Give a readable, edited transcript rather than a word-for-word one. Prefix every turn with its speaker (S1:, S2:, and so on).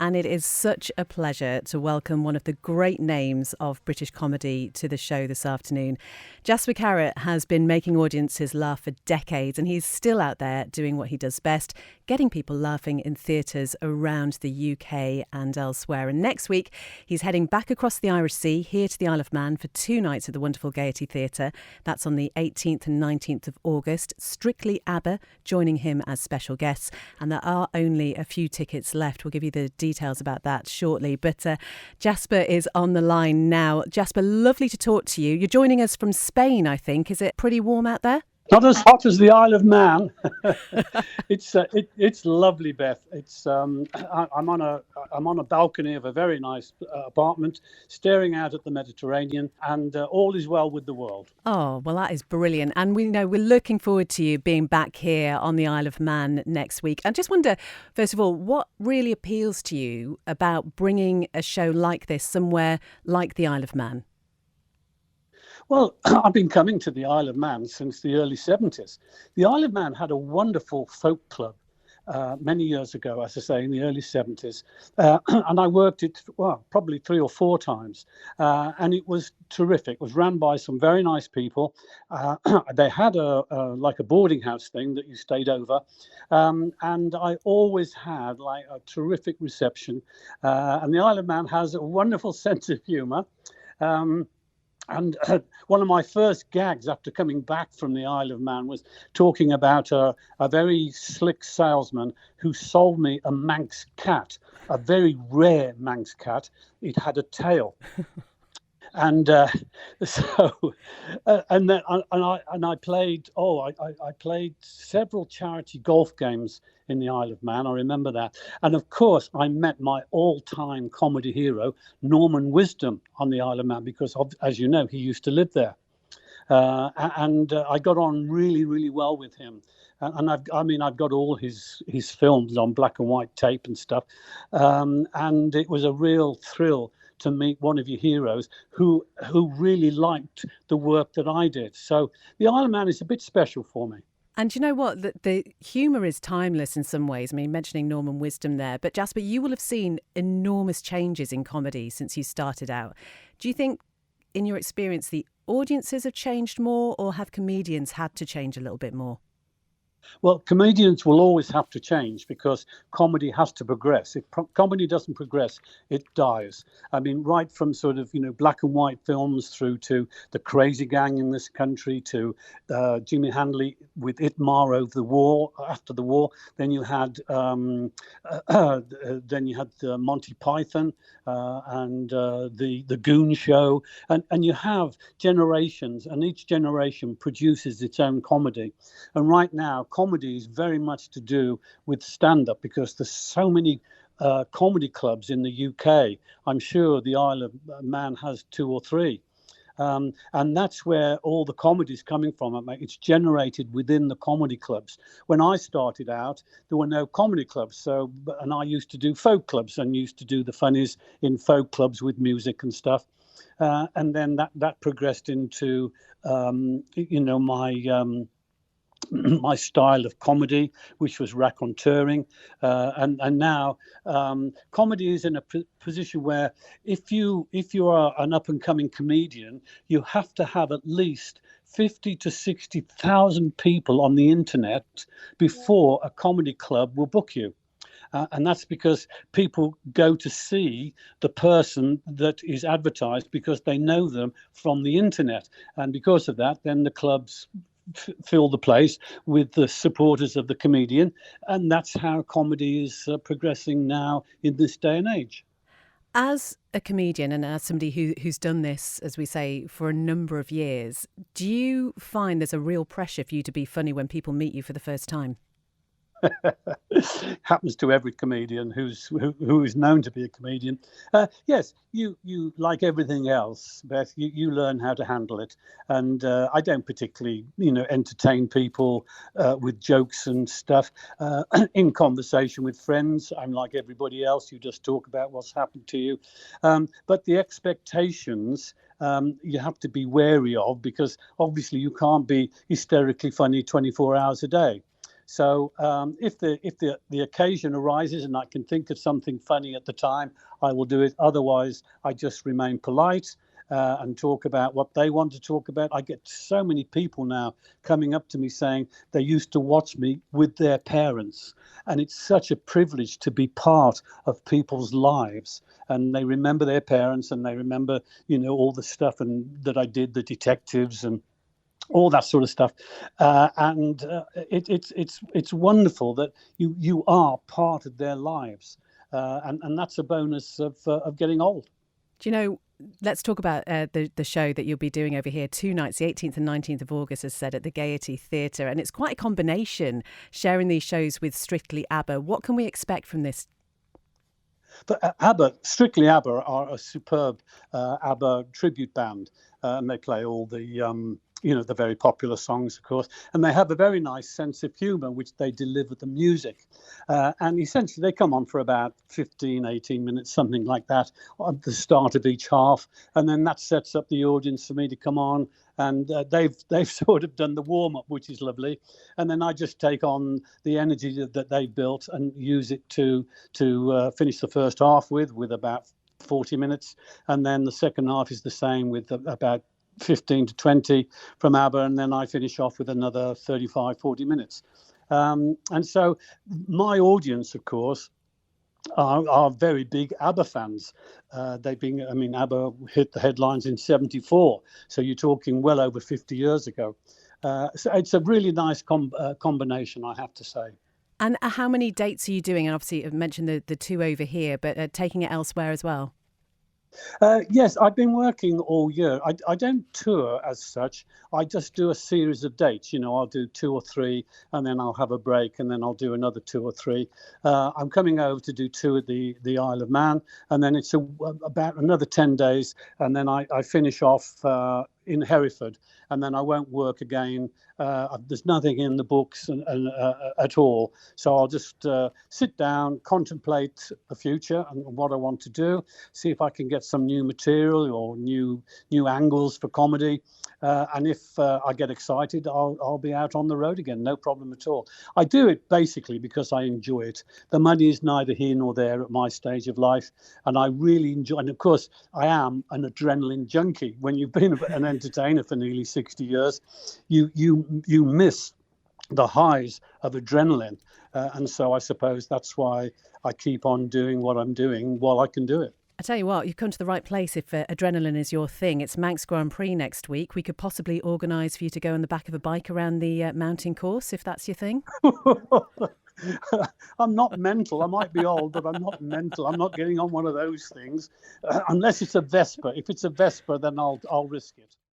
S1: and it is such a pleasure to welcome one of the great names of British comedy to the show this afternoon. Jasper Carrott has been making audiences laugh for decades, and he's still out there doing what he does best, getting people laughing in theatres around the UK and elsewhere. And next week, he's heading back across the Irish Sea, here to the Isle of Man for 2 nights at the wonderful Gaiety Theatre. That's on the 18th and 19th of August. Strictly ABBA joining him as special guests, and there are only a few tickets left. We'll give you the details about that shortly. But Jasper is on the line now. Jasper, lovely to talk to you. You're joining us from Spain, I think. Is it pretty warm out there?
S2: Not as hot as the Isle of Man. It's lovely, Beth. I'm on a balcony of a very nice apartment, staring out at the Mediterranean, and all is well with the world.
S1: Oh, well, that is brilliant. And we know we're looking forward to you being back here on the Isle of Man next week. I just wonder, first of all, what really appeals to you about bringing a show like this somewhere like the Isle of Man?
S2: Well, I've been coming to the Isle of Man since the early 70s. The Isle of Man had a wonderful folk club many years ago, as I say, in the early 70s. And I worked it, probably 3 or 4 times. And it was terrific. It was run by some very nice people. They had like a boarding house thing that you stayed over. And I always had like a terrific reception. And the Isle of Man has a wonderful sense of humour. And one of my first gags after coming back from the Isle of Man was talking about a very slick salesman who sold me a Manx cat, a very rare Manx cat. It had a tail. And I played I played several charity golf games in the Isle of Man. I remember that. And of course, I met my all-time comedy hero, Norman Wisdom, on the Isle of Man, because as you know, he used to live there. And I got on really, really well with him. And I've got all his films on black and white tape and stuff. And it was a real thrill to meet one of your heroes who really liked the work that I did. So the Isle of Man is a bit special for me.
S1: And you know what? The humour is timeless in some ways. I mean, mentioning Norman Wisdom there. But Jasper, you will have seen enormous changes in comedy since you started out. Do you think, in your experience, the audiences have changed more, or have comedians had to change a little bit more?
S2: Well, comedians will always have to change because comedy has to progress. If comedy doesn't progress, it dies. I mean, right from sort of, black and white films through to the Crazy Gang in this country, to Jimmy Handley with Itmar after the war. Then you had Monty Python and the Goon Show, and you have generations, and each generation produces its own comedy. And right now, comedy is very much to do with stand-up because there's so many comedy clubs in the UK. I'm sure the Isle of Man has 2 or 3. And that's where all the comedy is coming from. It's generated within the comedy clubs. When I started out, there were no comedy clubs. And I used to do folk clubs and used to do the funnies in folk clubs with music and stuff. And then that progressed into, my style of comedy, which was raconteuring, and now comedy is in a position where if you are an up and coming comedian, you have to have at least 50 to 60,000 people on the internet before a comedy club will book you. And that's because people go to see the person that is advertised because they know them from the internet. And because of that, then the clubs fill the place with the supporters of the comedian, and that's how comedy is progressing now in this day and age.
S1: As a comedian and as somebody who's done this, as we say, for a number of years, do you find there's a real pressure for you to be funny when people meet you for the first time?
S2: Happens to every comedian who is known to be a comedian. Yes, you like everything else, Beth. You learn how to handle it, and I don't particularly, entertain people with jokes and stuff in conversation with friends. I'm like everybody else. You just talk about what's happened to you, but the expectations you have to be wary of because obviously you can't be hysterically funny 24 hours a day. So if the occasion arises and I can think of something funny at the time, I will do it. Otherwise, I just remain polite and talk about what they want to talk about. I get so many people now coming up to me saying they used to watch me with their parents. And it's such a privilege to be part of people's lives. And they remember their parents, and they remember, all the stuff that I did, the detectives and all that sort of stuff, it's wonderful that you are part of their lives, and that's a bonus of getting old.
S1: Do you know? Let's talk about the show that you'll be doing over here 2 nights, the 18th and 19th of August, as said, at the Gaiety Theatre, and it's quite a combination sharing these shows with Strictly ABBA. What can we expect from this?
S2: But Strictly ABBA are a superb ABBA tribute band, and they play all the the very popular songs, of course, and they have a very nice sense of humour, which they deliver the music. And essentially, they come on for about 15, 18 minutes, something like that, at the start of each half. And then that sets up the audience for me to come on. And they've sort of done the warm-up, which is lovely. And then I just take on the energy that they've built and use it to finish the first half with about 40 minutes. And then the second half is the same, with about 15 to 20 from ABBA, and then I finish off with another 35, 40 minutes. And so my audience, of course, are very big ABBA fans. ABBA hit the headlines in 74, so you're talking well over 50 years ago. So it's a really nice combination, I have to say.
S1: And how many dates are you doing? And obviously, I've mentioned the 2 over here, but taking it elsewhere as well.
S2: Yes, I've been working all year. I don't tour as such. I just do a series of dates. I'll do 2 or 3, and then I'll have a break, and then I'll do another 2 or 3. I'm coming over to do 2 at the Isle of Man, and then it's about another 10 days, and then I finish off in Hereford, and then I won't work again. There's nothing in the books at all. So I'll just sit down, contemplate the future and what I want to do, see if I can get some new material or new angles for comedy. And if I get excited, I'll be out on the road again, no problem at all. I do it basically because I enjoy it. The money is neither here nor there at my stage of life, and I really enjoy. And of course, I am an adrenaline junkie. When you've been an entertainer for nearly 60 years, you miss the highs of adrenaline, and so I suppose that's why I keep on doing what I'm doing while I can do it.
S1: I tell you what, you've come to the right place if adrenaline is your thing. It's Manx Grand Prix next week. We could possibly organise for you to go on the back of a bike around the mountain course, if that's your thing.
S2: I'm not mental. I might be old, but I'm not mental. I'm not getting on one of those things unless it's a Vespa. If it's a Vespa, then I'll risk it.